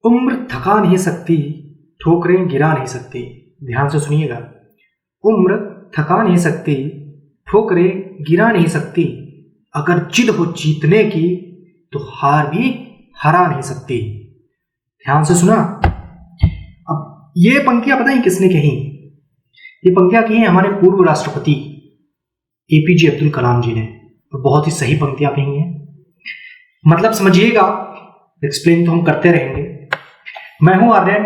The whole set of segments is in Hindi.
उम्र थका नहीं सकती, ठोकरें गिरा नहीं सकती। ध्यान से सुनिएगा। उम्र थका नहीं सकती, ठोकरें गिरा नहीं सकती। अगर जिद हो जीतने की तो हार भी हरा नहीं सकती। ध्यान से सुना। अब ये पंक्तियां पता है किसने कही? ये पंक्तियां कही हैं हमारे पूर्व राष्ट्रपति एपीजे अब्दुल कलाम जी ने। बहुत ही सही पंक्तियां कही हैं। मतलब समझिएगा, एक्सप्लेन तो हम करते रहेंगे। मैं हूं आर्यन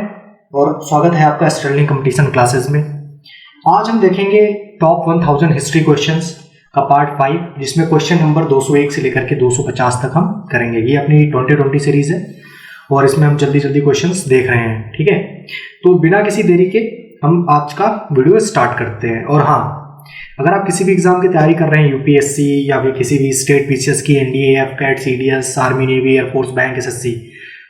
और स्वागत है आपका स्टर्लिंग कंपटीशन क्लासेस में। आज हम देखेंगे टॉप 1000 हिस्ट्री क्वेश्चंस का पार्ट 5, जिसमें क्वेश्चन नंबर 201 से लेकर के 250 तक हम करेंगे। ये अपनी 2020 सीरीज है और इसमें हम जल्दी जल्दी क्वेश्चंस देख रहे हैं। ठीक है, तो बिना किसी देरी के हम आज का वीडियो स्टार्ट करते हैं। और हाँ, अगर आप किसी भी एग्जाम की तैयारी कर रहे हैं, यूपीएससी या फिर किसी भी स्टेट पीसीएस की, NDA, AFCAT, CDS, army, navy, air force, bank, SSC,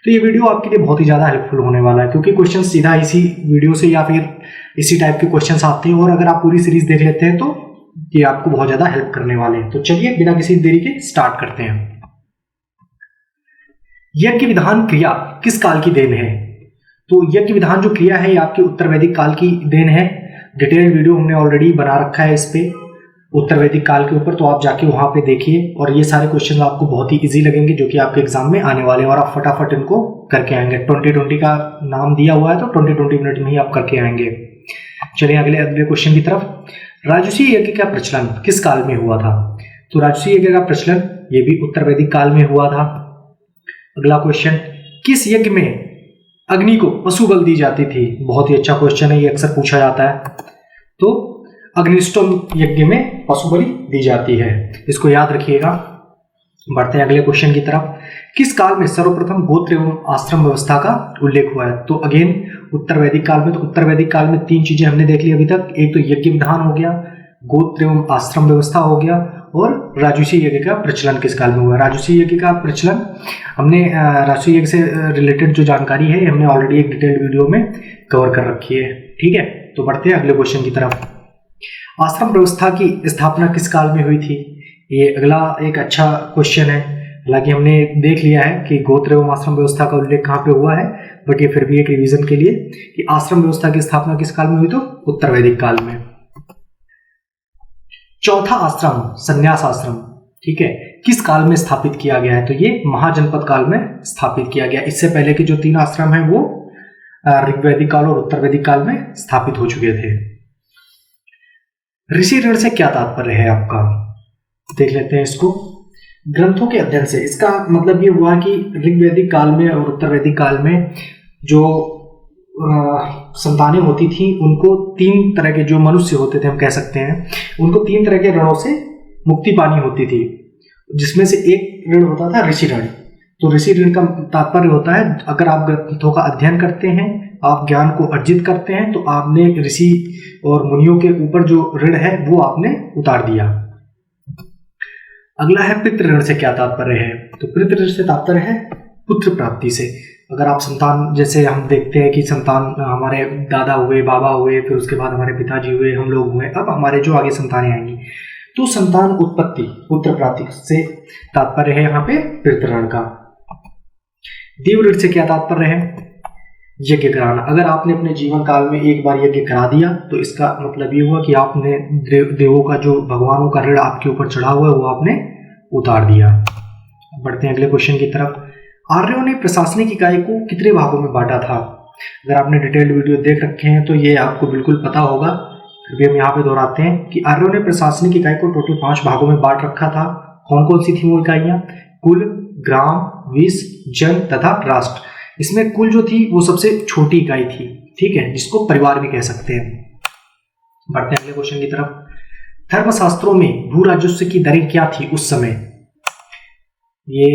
तो ये वीडियो आपके लिए बहुत ही ज़्यादा हेल्पफुल होने वाला है, क्योंकि क्वेश्चन सीधा इसी वीडियो से या फिर इसी टाइप के क्वेश्चन आते हैं। और अगर आप पूरी सीरीज देख लेते हैं तो ये आपको बहुत ज़्यादा हेल्प करने वाले हैं। तो चलिए बिना किसी देरी के स्टार्ट करते हैं। यज्ञ विधान क्रिया किस काल की देन है? तो यज्ञ विधान जो क्रिया है ये आपके उत्तर वैदिक काल की देन है। डिटेल्ड वीडियो हमने ऑलरेडी बना रखा है इस पे, उत्तर वैदिक काल के ऊपर, तो आप जाके वहां पे देखिए। और ये सारे क्वेश्चन आपको बहुत ही इजी लगेंगे जो कि आपके एग्जाम में आने वाले हैं, और आप फटाफट इनको करके आएंगे। 2020 का नाम दिया हुआ है तो 20 मिनट में ही आप करके आएंगे। चलिए अगले क्वेश्चन की तरफ। राजसूय यज्ञ का प्रचलन किस काल में हुआ था? तो राजसूय यज्ञ का प्रचलन ये भी उत्तर वैदिक काल में हुआ था। अगला क्वेश्चन, किस यज्ञ में अग्नि को पशु बल दी जाती थी? बहुत ही अच्छा क्वेश्चन है, ये अक्सर पूछा जाता है। तो अग्निष्टोम यज्ञ में पशु बलि दी जाती है, इसको याद रखिएगा। बढ़ते हैं अगले क्वेश्चन की तरफ। किस काल में सर्वप्रथम गोत्र एवं आश्रम व्यवस्था का उल्लेख हुआ है? तो अगेन उत्तर वैदिक काल में। तो उत्तर वैदिक काल में 3 चीजें हमने देख ली अभी तक। एक तो यज्ञ विधान हो गया, गोत्र एवं आश्रम व्यवस्था हो गया, और राजसूय यज्ञ का प्रचलन किस काल में हुआ? राजसूय यज्ञ का प्रचलन हमने राजसूय यज्ञ से रिलेटेड जो जानकारी है हमने ऑलरेडी एक डिटेल्ड वीडियो में कवर कर रखी है। ठीक है, तो बढ़ते हैं अगले क्वेश्चन की तरफ। आश्रम व्यवस्था की स्थापना किस काल में हुई थी? ये अगला एक अच्छा क्वेश्चन है। हालांकि हमने देख लिया है कि गोत्र एवं आश्रम व्यवस्था का उल्लेख कहाँ पे हुआ है, बट ये फिर भी एक रिवीजन के लिए कि आश्रम व्यवस्था की स्थापना किस काल में हुई? तो उत्तर वैदिक काल में। चौथा आश्रम संन्यास आश्रम, ठीक है, किस काल में स्थापित किया गया है? तो ये महाजनपद काल में स्थापित किया गया। इससे पहले के जो 3 आश्रम हैं वो ऋग्वैदिक काल और उत्तर वैदिक काल में स्थापित हो चुके थे। ऋषि ऋण से क्या तात्पर्य है आपका? देख लेते हैं इसको। ग्रंथों के अध्ययन से, इसका मतलब ये हुआ कि ऋग्वैदिक काल में और उत्तर वैदिक काल में जो संतानें होती थी उनको 3 तरह के, जो मनुष्य होते थे हम कह सकते हैं, उनको 3 तरह के ऋणों से मुक्ति पानी होती थी, जिसमें से एक ऋण होता था ऋषि ऋण। तो ऋषि ऋण का तात्पर्य होता है अगर आप ग्रंथों का अध्ययन करते हैं, आप ज्ञान को अर्जित करते हैं, तो आपने ऋषि और मुनियों के ऊपर जो ऋण है वो आपने उतार दिया। अगला है पितृ ऋण से क्या तात्पर्य है? तो पितृ ऋण से तात्पर्य है पुत्र प्राप्ति से। अगर आप संतान, जैसे हम देखते हैं कि संतान हमारे दादा हुए, बाबा हुए, फिर उसके बाद हमारे पिताजी हुए, हम लोग हुए, अब हमारे जो आगे संतानें आएंगी, तो संतान उत्पत्ति, पुत्र प्राप्ति से तात्पर्य है यहाँ पे पितृ ऋण का। देव ऋण से क्या तात्पर्य है? यज्ञ कराना। अगर आपने अपने जीवन काल में एक बार यज्ञ करा दिया तो इसका मतलब ये हुआ कि आपने देवों का, जो भगवानों का ऋण आपके ऊपर चढ़ा हुआ है, वो आपने उतार दिया। बढ़ते हैं अगले क्वेश्चन की तरफ। आर्यों ने प्रशासनिक इकाई को कितने भागों में बांटा था? अगर आपने डिटेल्ड वीडियो देख रखे हैं तो ये आपको बिल्कुल पता होगा, फिर भी हम यहाँ पे दोहराते हैं कि आर्यों ने प्रशासनिक इकाई को टोटल 5 भागों में बांट रखा था। कौन कौन सी थी वो इकाइयां? कुल, ग्राम, विष, जन तथा राष्ट्र। इसमें कुल जो थी वो सबसे छोटी इकाई थी, ठीक है, जिसको परिवार भी कह सकते हैं। बढ़ते हैं अगले क्वेश्चन की तरफ। धर्मशास्त्रों में भू राजस्व की दरें क्या थी उस समय? ये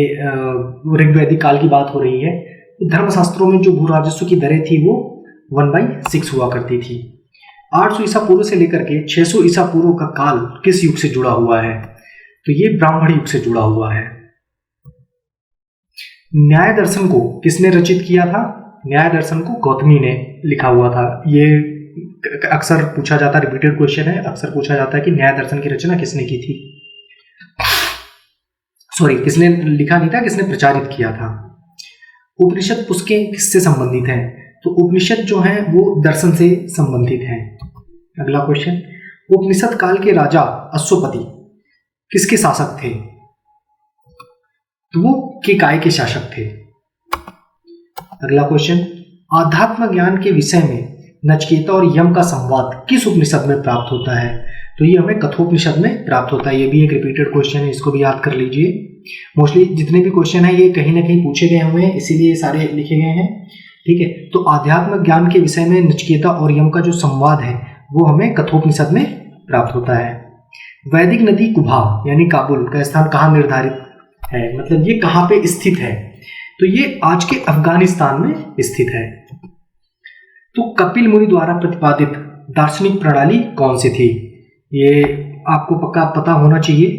ऋग्वैदिक काल की बात हो रही है। धर्मशास्त्रों में जो भू राजस्व की दरें थी वो 1/6 हुआ करती थी। 800 ईसा पूर्व से लेकर के 600 ईसा पूर्व का काल किस युग से जुड़ा हुआ है? तो ये ब्राह्मण युग से जुड़ा हुआ है। न्याय दर्शन को किसने रचित किया था? न्याय दर्शन को गौतमी ने लिखा हुआ था। ये अक्सर पूछा जाता है, रिपीटेड क्वेश्चन है, अक्सर पूछा जाता है कि न्याय दर्शन की रचना किसने की थी? सॉरी, किसने लिखा नहीं था, किसने प्रचारित किया था? उपनिषद पुस्तकें किससे संबंधित हैं? तो उपनिषद जो हैं वो दर्शन से संबंधित हैं। अगला क्वेश्चन, उपनिषद काल के राजा अश्वपति किसके शासक थे? तो वो केकाय के शासक थे। अगला क्वेश्चन, आध्यात्म ज्ञान के विषय में नचिकेता और यम का संवाद किस उपनिषद में प्राप्त होता है? तो ये हमें कठोपनिषद में प्राप्त होता है। ये भी एक रिपीटेड क्वेश्चन है, इसको भी याद कर लीजिए। मोस्टली जितने भी क्वेश्चन है ये कहीं ना कहीं पूछे गए हुए हैं, इसीलिए सारे लिखे गए हैं। ठीक है, तो आध्यात्म ज्ञान के विषय में नचिकेता और यम का जो संवाद है वो हमें कठोपनिषद में प्राप्त होता है। वैदिक नदी कुभा यानी काबुल का स्थान कहाँ निर्धारित है? मतलब ये कहाँ पे स्थित है? तो ये आज के अफगानिस्तान में स्थित है। तो कपिल मुनि द्वारा प्रतिपादित दार्शनिक प्रणाली कौन सी थी? ये आपको पक्का पता होना चाहिए,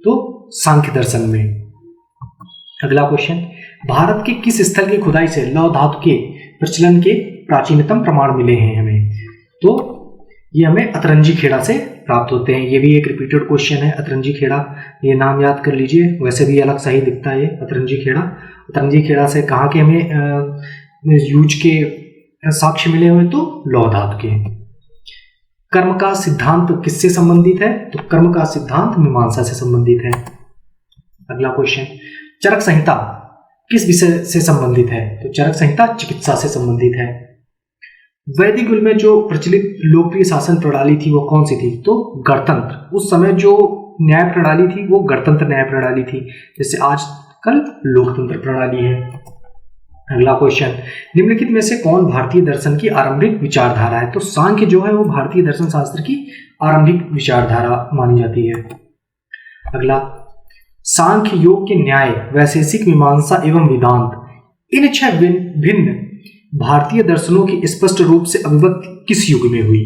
तो सांख्य दर्शन में। अगला क्वेश्चन, भारत के किस स्थल की खुदाई से लौह धातु के प्रचलन के प्राचीनतम प्रमाण मिले हैं हमें? तो ये हमें अतरंजी खेड़ा से प्राप्त होते हैं। ये भी एक रिपीटेड क्वेश्चन है, अतरंजी खेड़ा, ये नाम याद कर लीजिए। वैसे भी अलग सही दिखता है ये अतरंजी खेड़ा। अतरंजी खेड़ा से कहाँ के हमें यूज के साक्ष्य मिले हुए? तो लौह धातु के। कर्म का सिद्धांत किससे संबंधित है? तो कर्म का सिद्धांत मीमांसा से संबंधित है। अगला क्वेश्चन, चरक संहिता किस विषय से संबंधित है? तो चरक संहिता चिकित्सा से संबंधित है। वैदिक युग में जो प्रचलित लोकप्रिय शासन प्रणाली थी वो कौन सी थी? तो गणतंत्र। उस समय जो न्याय प्रणाली थी वो गणतंत्र न्याय प्रणाली थी, जैसे आजकल लोकतंत्र प्रणाली है। अगला क्वेश्चन, निम्नलिखित में से कौन भारतीय दर्शन की आरंभिक विचारधारा है? तो सांख्य जो है वो भारतीय दर्शन शास्त्र की आरंभिक विचारधारा मानी जाती है। अगला, सांख्य, योग के न्याय, वैशेषिक, मीमांसा एवं वेदांत, इन 6 भिन्न भारतीय दर्शनों की स्पष्ट रूप से अभिव्यक्ति किस युग में हुई?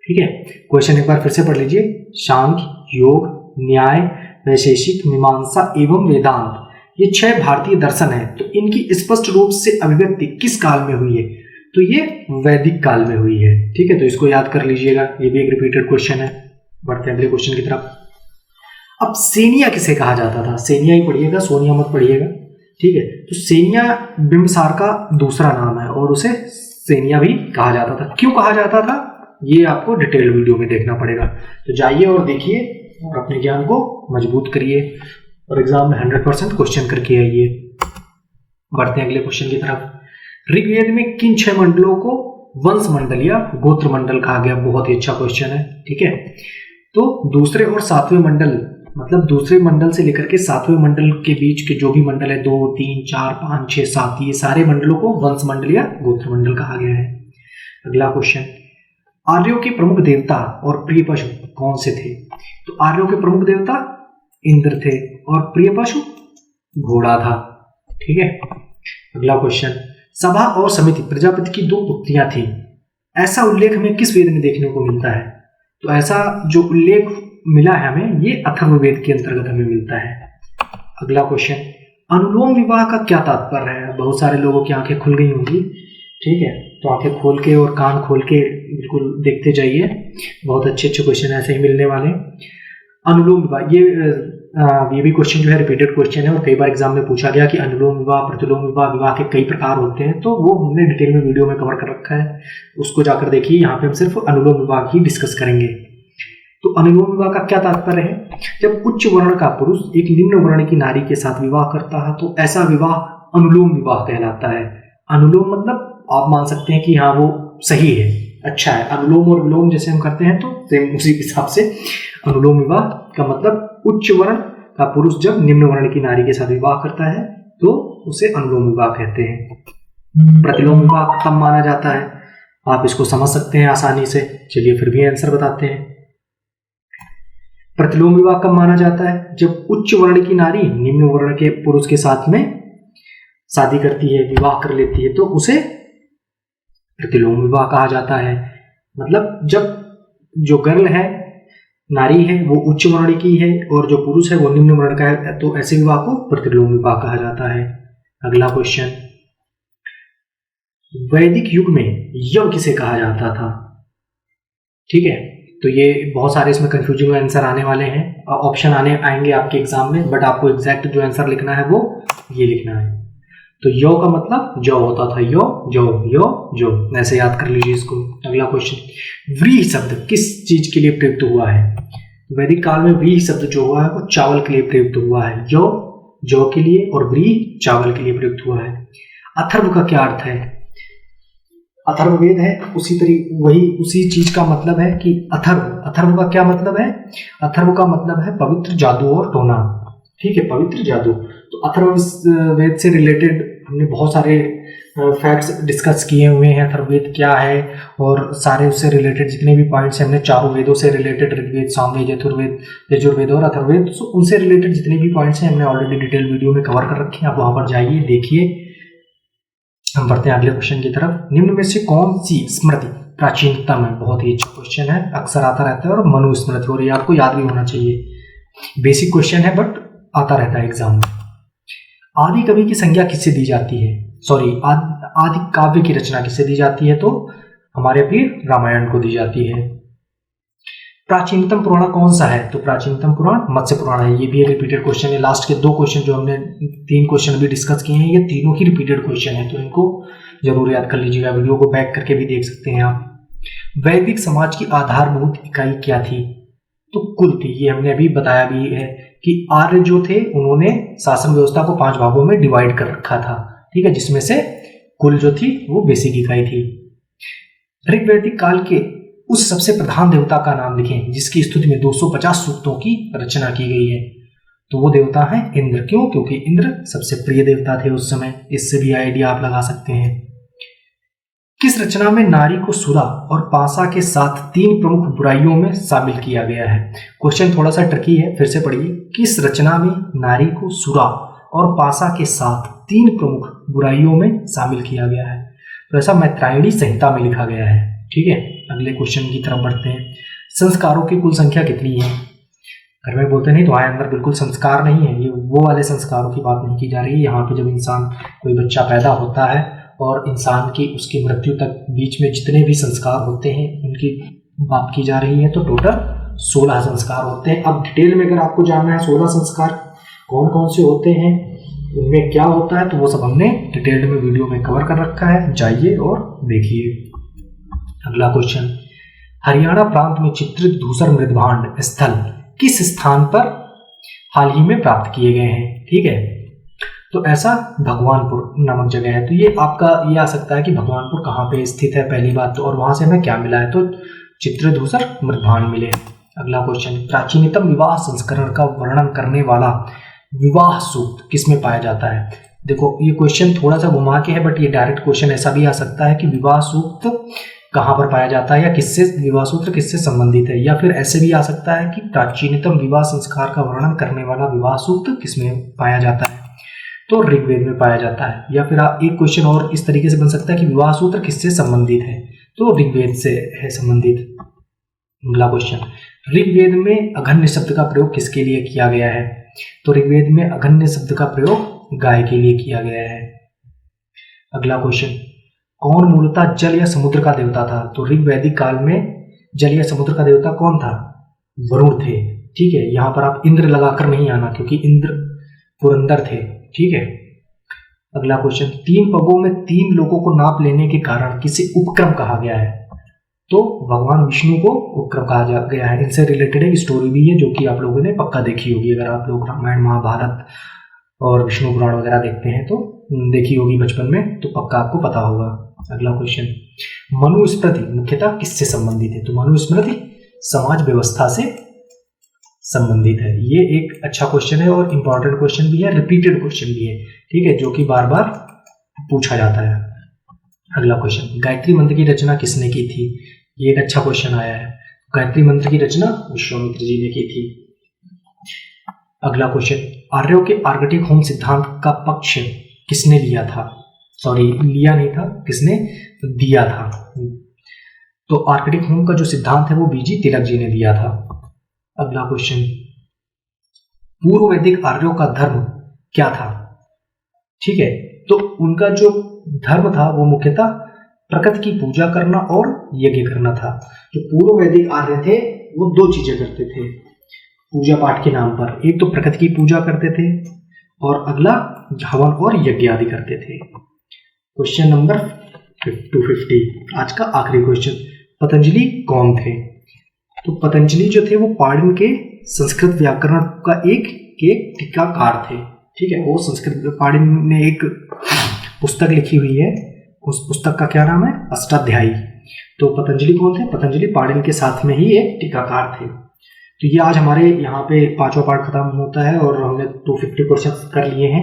ठीक है, क्वेश्चन एक बार फिर से पढ़ लीजिए। सांख्य, योग, न्याय, वैशेषिक, मीमांसा एवं वेदांत, ये 6 भारतीय दर्शन है, तो इनकी स्पष्ट रूप से अभिव्यक्ति किस काल में हुई है? तो ये वैदिक काल में हुई है। ठीक है, तो इसको याद कर लीजिएगा, ये भी एक रिपीटेड क्वेश्चन है। बढ़ते हैं अगले क्वेश्चन की तरफ। अब सेनिया किसे कहा जाता था? सेनिया ही पढ़िएगा, सोनिया मत पढ़िएगा। ठीक है, तो सेनिया बिंबिसार का दूसरा नाम है और उसे सेनिया भी कहा जाता था। क्यों कहा जाता था ये आपको डिटेल वीडियो में देखना पड़ेगा। तो जाइए और देखिए और अपने ज्ञान को मजबूत करिए और एग्जाम में 100% क्वेश्चन करके आइए। बढ़ते हैं अगले क्वेश्चन की तरफ। ऋग्वेद में किन 6 मंडलों को वंश मंडल या गोत्र मंडल कहा गया? बहुत ही अच्छा क्वेश्चन है। ठीक है, तो दूसरे और 7वें मंडल, मतलब दूसरे मंडल से लेकर के 7वें मंडल के बीच के जो भी मंडल है 2, 3, 4, 5, 6, 7, ये सारे मंडलों को वंश मंडल या गोत्र मंडल कहा गया है। अगला क्वेश्चन, आर्यों के प्रमुख देवता और प्रिय पशु कौन से थे? तो आर्यों के प्रमुख देवता इंद्र थे और प्रिय पशु घोड़ा था। ठीक है, अगला क्वेश्चन, सभा और समिति प्रजापति की 2 पुत्रियां थी, ऐसा उल्लेख हमें किस वेद में देखने को मिलता है? तो ऐसा जो उल्लेख मिला है हमें ये अथर्ववेद के अंतर्गत हमें मिलता है। अगला क्वेश्चन, अनुलोम विवाह का क्या तात्पर्य है? बहुत सारे लोगों की आंखें खुल गई होंगी। ठीक है, तो आंखें खोल के और कान खोल के बिल्कुल देखते जाइए, बहुत अच्छे अच्छे क्वेश्चन ऐसे ही मिलने वाले। अनुलोम विवाह, ये भी क्वेश्चन जो है रिपीटेड क्वेश्चन है और कई बार एग्जाम में पूछा गया कि अनुलोम विवाह, प्रतिलोम विवाह, विवाह के कई प्रकार होते हैं, तो वो हमने डिटेल में वीडियो में कवर कर रखा है, उसको जाकर देखिए। यहाँ पे हम सिर्फ अनुलोम विवाह ही डिस्कस करेंगे। तो अनुलोम विवाह का क्या तात्पर्य है? जब उच्च वर्ण का पुरुष एक निम्न वर्ण की नारी के साथ विवाह करता है तो ऐसा विवाह अनुलोम विवाह कहलाता है। अनुलोम मतलब आप मान सकते हैं कि हाँ वो सही है, अच्छा है। अनुलोम और विलोम जैसे हम करते हैं तो सेम उसी हिसाब से अनुलोम विवाह का मतलब उच्च वर्ण का पुरुष जब निम्न वर्ण की नारी के साथ विवाह करता है तो उसे अनुलोम विवाह कहते हैं। प्रतिलोम विवाह कब माना जाता है? आप इसको समझ सकते हैं आसानी से। चलिए फिर भी आंसर बताते हैं। प्रतिलोम विवाह कब माना जाता है? जब उच्च वर्ण की नारी निम्न वर्ण के पुरुष के साथ में शादी करती है, विवाह कर लेती है, तो उसे प्रतिलोम विवाह कहा जाता है। मतलब जब जो गर्ल है, नारी है, वो उच्च वर्ण की है और जो पुरुष है वो निम्न वर्ण का है, तो ऐसे विवाह को प्रतिलोम विवाह कहा जाता है। अगला क्वेश्चन, वैदिक युग में यम किसे कहा जाता था? ठीक है, तो ये बहुत सारे इसमें कंफ्यूजिंग आंसर आने वाले हैं, ऑप्शन आएंगे आपके एग्जाम में, बट आपको एग्जैक्ट जो आंसर लिखना है वो ये लिखना है। तो यो का मतलब जो होता था, यो जो यो जो, ऐसे याद कर लीजिए इसको। अगला क्वेश्चन, व्रीहि शब्द किस चीज के लिए प्रयुक्त हुआ है? वैदिक काल में व्रीहि शब्द जो हुआ है वो चावल के लिए प्रयुक्त हुआ है। जो के लिए और व्रीहि चावल के लिए प्रयुक्त हुआ है। अथर्व का क्या अर्थ है? अथर्ववेद है, उसी चीज का मतलब है कि अथर्व का क्या मतलब है? अथर्व का मतलब है पवित्र जादू और टोना। ठीक है, पवित्र जादू। तो अथर्ववेद से रिलेटेड हमने बहुत सारे फैक्ट्स डिस्कस किए हुए हैं। अथर्ववेद क्या है और सारे उससे रिलेटेड जितने भी पॉइंट्स हैं हमने चारों वेदों से रिलेटेड, ऋग्वेद, सामवेद, यजुर्वेद और अथर्ववेद, उनसे रिलेटेड जितने भी पॉइंट्स हैं हमने ऑलरेडी डिटेल वीडियो में कवर कर रखे हैं। आप वहां पर जाइए, देखिए। हम बढ़ते हैं अगले क्वेश्चन की तरफ। निम्न में से कौन सी स्मृति प्राचीनतम है? बहुत ही अच्छा क्वेश्चन है, अक्सर आता रहता है, और मनुस्मृति, और ये आपको याद भी होना चाहिए। बेसिक क्वेश्चन है बट आता रहता है एग्जाम में। आदि कवि की संज्ञा किससे दी जाती है? सॉरी, आदि काव्य की रचना किससे दी जाती है? तो हमारे पीर रामायण को दी जाती है। प्राचीनतम पुराण कौन सा है? तो प्राचीनतम पुराण मत्स्य पुराण है। ये भी एक रिपीटेड क्वेश्चन है। लास्ट के 2 क्वेश्चन जो हमने 3 क्वेश्चन भी डिस्कस किए हैं, ये तीनों की रिपीटेड क्वेश्चन है, तो इनको जरूर याद कर लीजिएगा। वीडियो को बैक करके भी देख सकते हैं आप। वैदिक समाज की आधारभूत इकाई क्या थी? तो कुल थी। ये हमने अभी बताया भी है कि आर्य जो थे उन्होंने शासन व्यवस्था को 5 भागों में डिवाइड कर रखा था। ठीक है, जिसमें से कुल जो थी वो बेसिक इकाई थी। ऋग्वैदिक काल के उस सबसे प्रधान देवता का नाम लिखें जिसकी स्तुति में 250 सूक्तों की रचना की गई है। तो वो देवता है इंद्र। क्यों? क्योंकि इंद्र सबसे प्रिय देवता थे उस समय। इससे भी आइडिया आप लगा सकते हैं। किस रचना में नारी को सुरा और पासा के साथ 3 प्रमुख बुराइयों में शामिल किया गया है? क्वेश्चन थोड़ा सा ट्रिकी है, फिर से पढ़िए। किस रचना में नारी को सुरा और पासा के साथ 3 प्रमुख बुराइयों में शामिल किया गया है? तो ऐसा मैत्रायणी संहिता में लिखा गया है। ठीक है, अगले क्वेश्चन की तरफ बढ़ते हैं। संस्कारों की कुल संख्या कितनी है? घर में बोलते नहीं तुम्हारे अंदर बिल्कुल संस्कार नहीं है, ये वो वाले संस्कारों की बात नहीं की जा रही है। यहाँ पे जब इंसान, कोई बच्चा पैदा होता है और इंसान की उसकी मृत्यु तक बीच में जितने भी संस्कार होते हैं उनकी बात की जा रही है। तो टोटल 16 संस्कार होते हैं। अब डिटेल में अगर आपको जानना है 16 संस्कार कौन कौन से होते हैं, उनमें क्या होता है, तो वो सब हमने डिटेल्ड में वीडियो में कवर कर रखा है, जाइए और देखिए। अगला क्वेश्चन, हरियाणा प्रांत में चित्रित धूसर मृदभांड स्थल किस स्थान पर हाल ही में प्राप्त किए गए हैं? ठीक है, तो ऐसा भगवानपुर नामक जगह है। तो ये आपका ये आ सकता है कि भगवानपुर कहाँ पे स्थित है, पहली बात तो, और वहां से हमें क्या मिला है? तो चित्रित धूसर मृदभांड मिले। अगला क्वेश्चन, प्राचीनतम विवाह संस्करण का वर्णन करने वाला विवाह सूक्त किसमें पाया जाता है? देखो, ये क्वेश्चन थोड़ा सा घुमा के है, बट ये डायरेक्ट क्वेश्चन ऐसा भी आ सकता है कि विवाह सूक्त कहाँ पर पाया जाता है, या किससे विवाह सूत्र किससे संबंधित है, या फिर ऐसे भी आ सकता है कि प्राचीनतम विवाह संस्कार का वर्णन करने वाला विवाह सूक्त किसमें पाया जाता है? तो ऋग्वेद में पाया जाता है। या फिर एक क्वेश्चन और इस तरीके से बन सकता है कि विवाह सूत्र किससे संबंधित है? तो ऋग्वेद से है संबंधित। अगला क्वेश्चन, ऋग्वेद में अघन्य शब्द का प्रयोग किसके लिए किया गया है? तो ऋग्वेद में अघन्य शब्द का प्रयोग गाय के लिए किया गया है। अगला क्वेश्चन, कौन मूलतः जल या समुद्र का देवता था? तो ऋग्वैदिक काल में जल या समुद्र का देवता कौन था? वरुण थे। ठीक है, यहां पर आप इंद्र लगाकर नहीं आना क्योंकि इंद्र पुरंदर थे। ठीक है, अगला क्वेश्चन, 3 पगों में 3 लोगों को नाप लेने के कारण किसे उपक्रम कहा गया है? तो भगवान विष्णु को उपक्रम कहा गया है। इनसे रिलेटेड एक स्टोरी भी है जो कि आप लोगों ने पक्का देखी होगी। अगर आप लोग रामायण, महाभारत और विष्णु पुराण वगैरह देखते हैं तो देखी होगी बचपन में, तो पक्का आपको पता होगा। अगला क्वेश्चन, मनुस्मृति मुख्यतः किससे संबंधित है? तो मनुस्मृति समाज व्यवस्था से संबंधित है। ये एक अच्छा क्वेश्चन है और इंपॉर्टेंट क्वेश्चन भी है, रिपीटेड क्वेश्चन भी है। ठीक है, जो कि बार बार पूछा जाता है। अगला क्वेश्चन, गायत्री मंत्र की रचना किसने की थी? ये एक अच्छा क्वेश्चन आया है। गायत्री मंत्र की रचना विश्वामित्र जी ने की थी। अगला क्वेश्चन, आर्यों के आर्गटिक होम सिद्धांत का पक्ष किसने लिया था? सॉरी, लिया नहीं था, किसने दिया था? तो आर्कटिक होम का जो सिद्धांत है वो बीजी तिलक जी ने दिया था। अगला क्वेश्चन, पूर्व वैदिक आर्यों का धर्म क्या था? ठीक है, तो उनका जो धर्म था वो मुख्यतः प्रकृति की पूजा करना और यज्ञ करना था। जो पूर्व वैदिक आर्य थे वो 2 चीजें करते थे पूजा पाठ के नाम पर। एक तो प्रकृति की पूजा करते थे और अगला हवन और यज्ञ आदि करते थे। क्वेश्चन नंबर 250, आज का आखिरी क्वेश्चन, पतंजलि कौन थे? तो पतंजलि जो थे वो पाणिनि के संस्कृत व्याकरण का एक टीकाकार थे। ठीक है, वो संस्कृत पाणिनि ने एक पुस्तक लिखी हुई है, उस पुस्तक का क्या नाम है? अष्टाध्यायी। तो पतंजलि कौन थे? पतंजलि पाणिनि के साथ में ही एक टीकाकार थे। तो ये आज हमारे यहाँ पे 5वां पार्ट खत्म होता है और हमने 250 क्वेश्चन कर लिए हैं।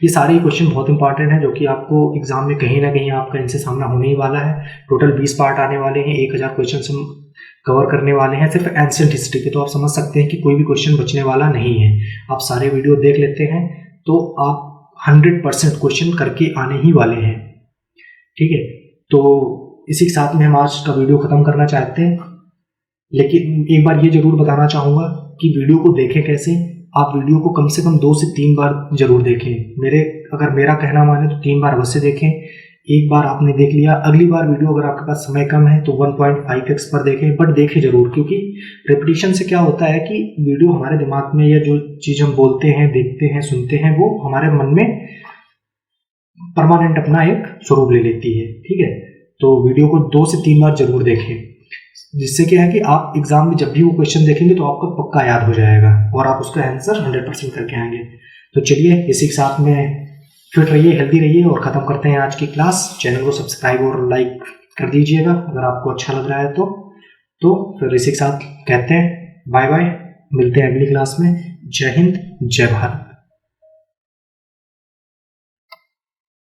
ये सारे क्वेश्चन बहुत इंपॉर्टेंट हैं, जो कि आपको एग्जाम में कहीं ना कहीं आपका इनसे सामना होने ही वाला है। टोटल 20 पार्ट आने वाले हैं, 1000 क्वेश्चन हम कवर करने वाले हैं सिर्फ एंशिएंट हिस्ट्री के। तो आप समझ सकते हैं कि कोई भी क्वेश्चन बचने वाला नहीं है। आप सारे वीडियो देख लेते हैं तो आप 100% क्वेश्चन करके आने ही वाले हैं। ठीक है, तो इसी के साथ में हम आज का वीडियो खत्म करना चाहते हैं, लेकिन एक बार ये जरूर बताना चाहूँगा कि वीडियो को देखें कैसे। आप वीडियो को कम से कम 2 से 3 बार जरूर देखें। अगर मेरा कहना माने तो 3 बार अवश्य देखें। एक बार आपने देख लिया, अगली बार वीडियो अगर आपके पास समय कम है तो 1.5x पर देखें, बट देखें जरूर, क्योंकि रेपिटेशन से क्या होता है कि वीडियो हमारे दिमाग में या जो चीज़ हम बोलते हैं, देखते हैं, सुनते हैं, वो हमारे मन में परमानेंट अपना एक स्वरूप ले लेती है। ठीक है, तो वीडियो को 2 से 3 बार जरूर देखें, जिससे क्या है कि आप एग्जाम में जब भी वो क्वेश्चन देखेंगे तो आपको पक्का याद हो जाएगा और आप उसका आंसर 100% करके आएंगे। तो चलिए, इसी के साथ में फिट रहिए, हेल्दी रहिए और ख़त्म करते हैं आज की क्लास। चैनल को सब्सक्राइब और लाइक कर दीजिएगा अगर आपको अच्छा लग रहा है तो फिर इसी के साथ कहते हैं बाय बाय, मिलते हैं अगली क्लास में। जय हिंद, जय भारत।